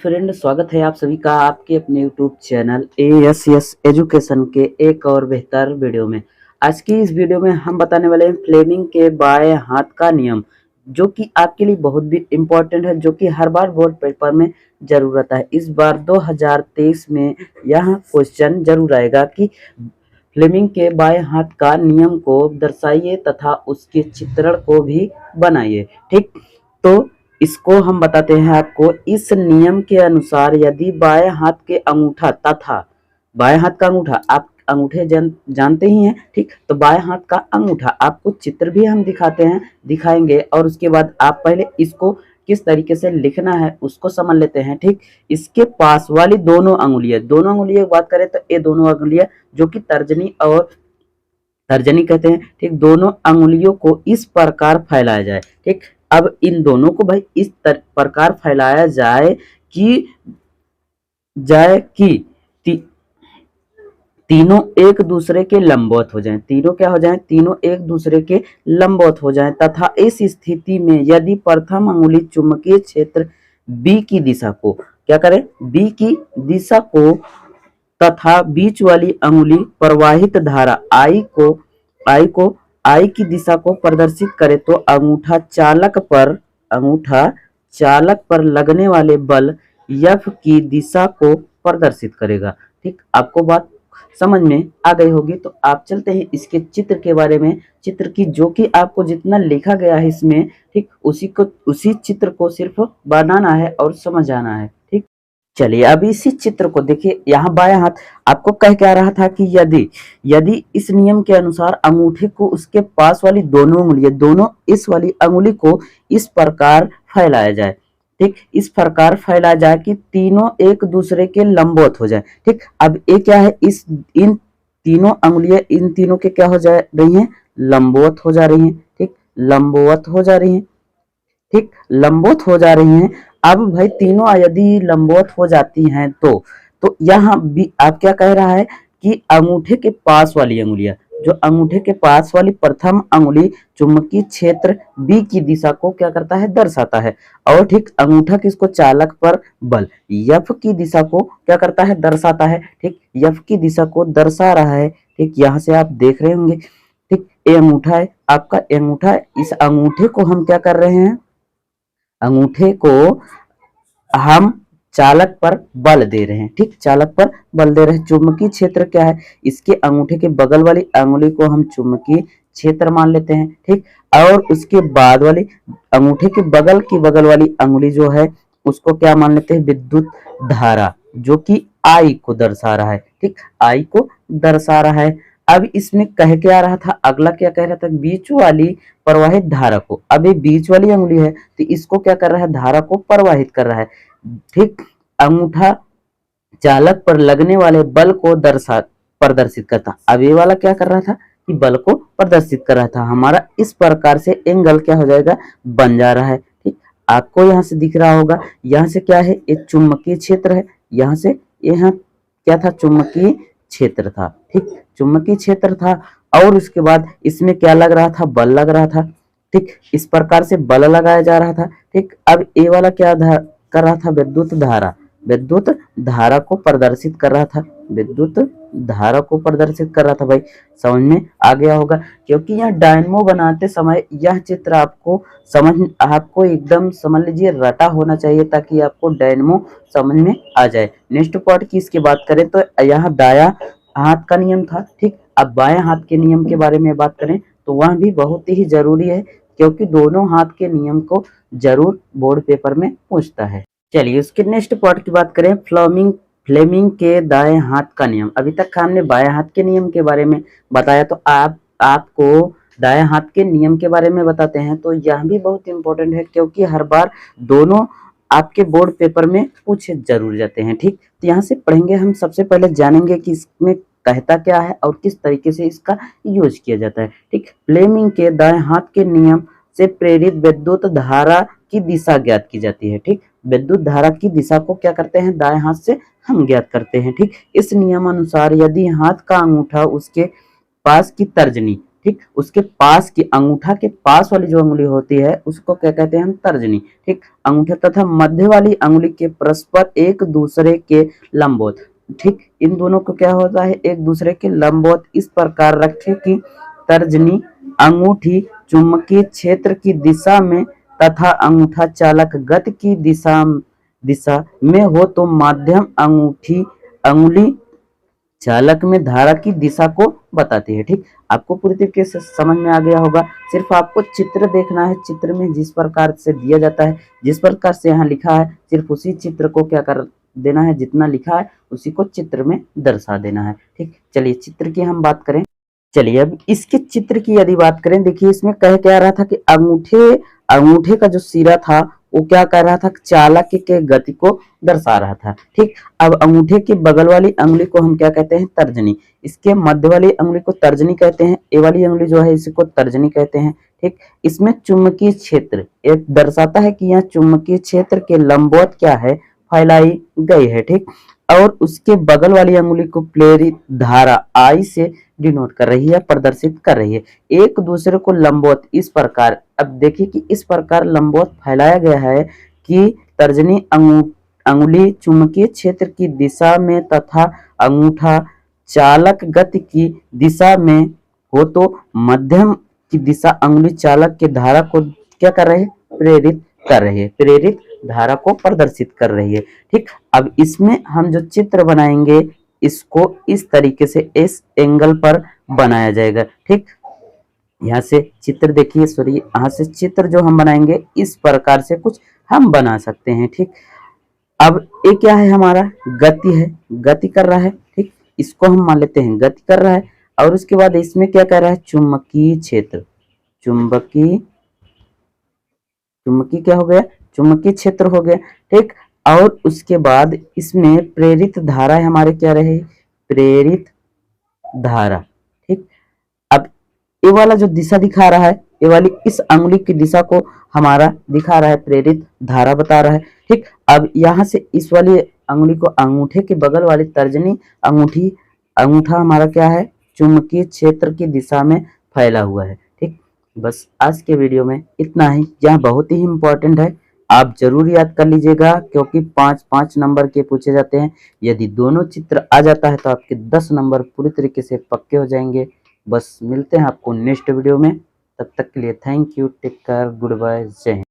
Friend, स्वागत है आप सभी का आपके अपने यूट्यूब चैनल ASS एजुकेशन के एक और बेहतर वीडियो में। आज की इस वीडियो में हम बताने वाले हैं फ्लेमिंग के बाएं हाथ का नियम, जो कि आपके लिए बहुत भी इम्पोर्टेंट है, जो कि हर बार बोर्ड पेपर में जरूरत है। इस बार 2023 में यह क्वेश्चन जरूर आएगा कि फ्लेमिंग के बाएं हाथ का नियम को दर्शाइए तथा उसके चित्रण को भी बनाइए। ठीक, तो इसको हम बताते हैं आपको। इस नियम के अनुसार यदि बाएं हाथ के अंगूठा तथा बाएं हाथ का अंगूठा, आप अंगूठे जानते ही हैं, ठीक, तो बाएं हाथ का अंगूठा, आपको चित्र भी हम दिखाएंगे और उसके बाद आप पहले इसको किस तरीके से लिखना है उसको समझ लेते हैं। ठीक, इसके पास वाली दोनों अंगुलियां की बात करें तो ये दोनोों अंगुलियां जो कि तर्जनी और तर्जनी कहते हैं, ठीक, दोनों अंगुलियों को इस प्रकार फैलाया जाए। ठीक, अब इन दोनों को भाई इस प्रकार फैलाया जाए कि ती, तीनों एक दूसरे के लंबवत हो जाएं। तीनों क्या हो जाएं? तीनों एक दूसरे के लंबवत हो जाएं तथा इस स्थिति में यदि प्रथम अंगुली चुंबकीय क्षेत्र बी की दिशा को क्या करें? बी की दिशा को तथा बीच वाली अंगुली प्रवाहित धारा आई की दिशा को प्रदर्शित करे तो अंगूठा चालक पर लगने वाले बल F की दिशा को प्रदर्शित करेगा। ठीक, आपको बात समझ में आ गई होगी। तो आप चलते हैं इसके चित्र के बारे में। चित्र की जो कि आपको जितना लिखा गया है इसमें, ठीक, उसी चित्र को सिर्फ बनाना है और समझ आना है। ठीक, चलिए अब इसी चित्र को देखिए। यहाँ बायां हाथ आपको कह क्या रहा था कि यदि इस नियम के अनुसार अंगूठे को उसके पास वाली दोनों इस वाली अंगुली को इस प्रकार फैलाया जाए। ठीक, इस प्रकार फैलाया जाए कि तीनों एक दूसरे के लंबवत हो जाए। ठीक, अब ये क्या है? इन तीनों अंगुलियां इन तीनों के क्या हो जा रही हैं? लंबवत हो जा रही हैं। ठीक, लंबवत हो जा रही हैं। ठीक, लंबवत हो जा रही हैं। अब भाई तीनों यदि लंबवत हो जाती हैं तो यहाँ भी आप क्या कह रहा है कि अंगूठे के पास वाली अंगुलियां, जो अंगूठे के पास वाली प्रथम अंगुली चुंबकीय क्षेत्र बी की दिशा को क्या करता है? दर्शाता है। और ठीक, अंगूठा किसको? चालक पर बल F की दिशा को क्या करता है? दर्शाता है। ठीक, F की दिशा को दर्शा रहा है। ठीक, यहाँ से आप देख रहे होंगे। ठीक, ये अंगूठा है, आपका अंगूठा है। इस अंगूठे को हम क्या कर रहे हैं? अंगूठे को हम चालक पर बल दे रहे हैं। ठीक, चालक पर बल दे रहे हैं। चुंबकीय क्षेत्र क्या है? इसके अंगूठे के बगल वाली अंगुली को हम चुंबकीय क्षेत्र मान लेते हैं। ठीक, और उसके बाद वाली अंगूठे के बगल वाली अंगुली जो है उसको क्या मान लेते हैं? विद्युत धारा, जो कि आई को दर्शा रहा है। ठीक, आई को दर्शा रहा है। अब इसमें कह के आ रहा था, अगला क्या कह रहा था? बीच वाली प्रवाहित धारा को। अब ये बीच वाली अंगुली है तो इसको क्या कर रहा है? धारा को प्रवाहित कर रहा है। ठीक, अंगूठा चालक पर लगने वाले बल को प्रदर्शित करता। अब ये वाला क्या कर रहा था? कि बल को प्रदर्शित कर रहा था। हमारा इस प्रकार से एंगल क्या हो जाएगा? बन जा रहा है। ठीक, आपको यहाँ से दिख रहा होगा, यहाँ से क्या है? एक चुंबकीय क्षेत्र है, यहाँ से यहाँ क्या था? चुंबकीय क्षेत्र था। ठीक, चुंबकीय क्षेत्र था और उसके बाद इसमें क्या लग रहा था? बल लग रहा था। ठीक, इस प्रकार से बल लगाया जा रहा था। ठीक, अब ये वाला क्या कर रहा था? विद्युत धारा को प्रदर्शित कर रहा था। विद्युत धारा को प्रदर्शित कर रहा था। भाई समझ में आ गया होगा, क्योंकि यह डायनमो बनाते समय यह चित्र आपको एकदम समझ लीजिए रटा होना चाहिए, ताकि आपको डायनमो समझ में आ जाए। नेक्स्ट पार्ट की इसकी बात करें तो यह दाया हाथ का नियम था। ठीक, अब बाएं हाथ के नियम के बारे में बात करें तो वह भी बहुत ही जरूरी है, क्योंकि दोनों हाथ के नियम को जरूर बोर्ड पेपर में पूछता है। चलिए उसके नेक्स्ट पार्ट की बात करें, फ्लेमिंग के दाएं हाथ का नियम। अभी तक हमने बाएं हाथ के नियम के बारे में बताया, तो आपको दाएं हाथ के नियम के बारे में बताते हैं। तो यह भी बहुत इंपॉर्टेंट है, क्योंकि हर बार दोनों आपके बोर्ड पेपर में पूछे जरूर जाते हैं। ठीक, तो यहाँ से पढ़ेंगे हम। सबसे पहले जानेंगे कि इसमें कहता क्या है और किस तरीके से इसका यूज किया जाता है। ठीक, फ्लेमिंग के दाएं हाथ के नियम से प्रेरित विद्युत धारा की दिशा ज्ञात की जाती है। ठीक, विद्युत धारा की दिशा को क्या करते हैं? दाएं हाथ से हम ज्ञात करते हैं। ठीक, इस नियम अनुसार यदि हाथ का अंगूठा उसके पास की तर्जनी, ठीक। उसके पास की अंगूठा के पास वाली जो उंगली होती है उसको क्या कहते हैं हम, तर्जनी। ठीक। अंगूठा तथा मध्य वाली अंगुली के परस्पर एक दूसरे के लंबवत। ठीक। इन दोनों को क्या होता है, एक दूसरे के लंबवत इस प्रकार रखें कि तर्जनी अंगूठी चुंबकीय क्षेत्र की दिशा में तथा अंगूठा चालक गति की दिशा में हो तो माध्यम अंगुली चालक में धारा की दिशा को बताती है। ठीक। आपको पूरी तरीके से समझ में आ गया होगा। सिर्फ आपको चित्र देखना है, चित्र में जिस प्रकार से दिया जाता है, जिस प्रकार से यहाँ लिखा है, सिर्फ उसी चित्र को क्या कर देना है, जितना लिखा है उसी को चित्र में दर्शा देना है। ठीक। चलिए चित्र की हम बात करें। चलिए अब इसके चित्र की यदि बात करें, देखिए इसमें कह क्या रहा था कि अंगूठे का जो सिरा था वो क्या कर रहा था, चालक के गति को दर्शा रहा था। ठीक। अब अंगूठे के बगल वाली अंगुली को हम क्या कहते हैं, तर्जनी। इसके मध्य वाली अंगुली को तर्जनी कहते हैं। ये वाली अंगुली जो है इसको तर्जनी कहते हैं। ठीक। इसमें चुंबकीय क्षेत्र एक दर्शाता है कि यह चुंबकीय क्षेत्र के लंबवत क्या है, फैलाई गई है। ठीक। और उसके बगल वाली अंगुली को प्रेरित धारा आई से डिनोट कर रही है, प्रदर्शित कर रही है, एक दूसरे को लंबवत इस प्रकार। अब देखिए कि इस प्रकार लंबवत फैलाया गया है कि तर्जनी अंगुली चुंबकीय क्षेत्र की दिशा में तथा अंगूठा चालक गति की दिशा में हो तो मध्यम की दिशा अंगुली चालक के धारा को क्या कर रहे हैं, प्रेरित कर रही है, प्रेरित धारा को प्रदर्शित कर रही है। ठीक। अब इसमें हम जो चित्र बनाएंगे इसको इस तरीके से इस एंगल पर बनाया जाएगा। ठीक। यहाँ से चित्र देखिए, सॉरी यहाँ से चित्र जो हम बनाएंगे इस प्रकार से कुछ हम बना सकते हैं। ठीक। अब ये क्या है, हमारा गति है, गति कर रहा है। ठीक। इसको हम मान लेते हैं गति कर रहा है। और उसके बाद इसमें क्या कर रहा है, चुंबकीय क्षेत्र, चुंबकीय क्या हो गया, चुंबकीय क्षेत्र हो गया। ठीक। और उसके बाद इसमें प्रेरित धारा हमारे क्या रहे, प्रेरित धारा। ठीक। अब ये वाला जो दिशा दिखा रहा है, ये वाली इस अंगुली की दिशा को हमारा दिखा रहा है, प्रेरित धारा बता रहा है। ठीक। अब यहाँ से इस वाली अंगुली को अंगूठे के बगल वाली तर्जनी अंगूठा हमारा क्या है, चुंबकीय क्षेत्र की दिशा में फैला हुआ है। ठीक। बस आज के वीडियो में इतना ही, यह बहुत ही इम्पोर्टेंट है, आप जरूर याद कर लीजिएगा क्योंकि 5-5 नंबर के पूछे जाते हैं। यदि दोनों चित्र आ जाता है तो आपके 10 नंबर पूरी तरीके से पक्के हो जाएंगे। बस मिलते हैं आपको नेक्स्ट वीडियो में, तब तक के लिए thank you, take care, goodbye, जय हिंद।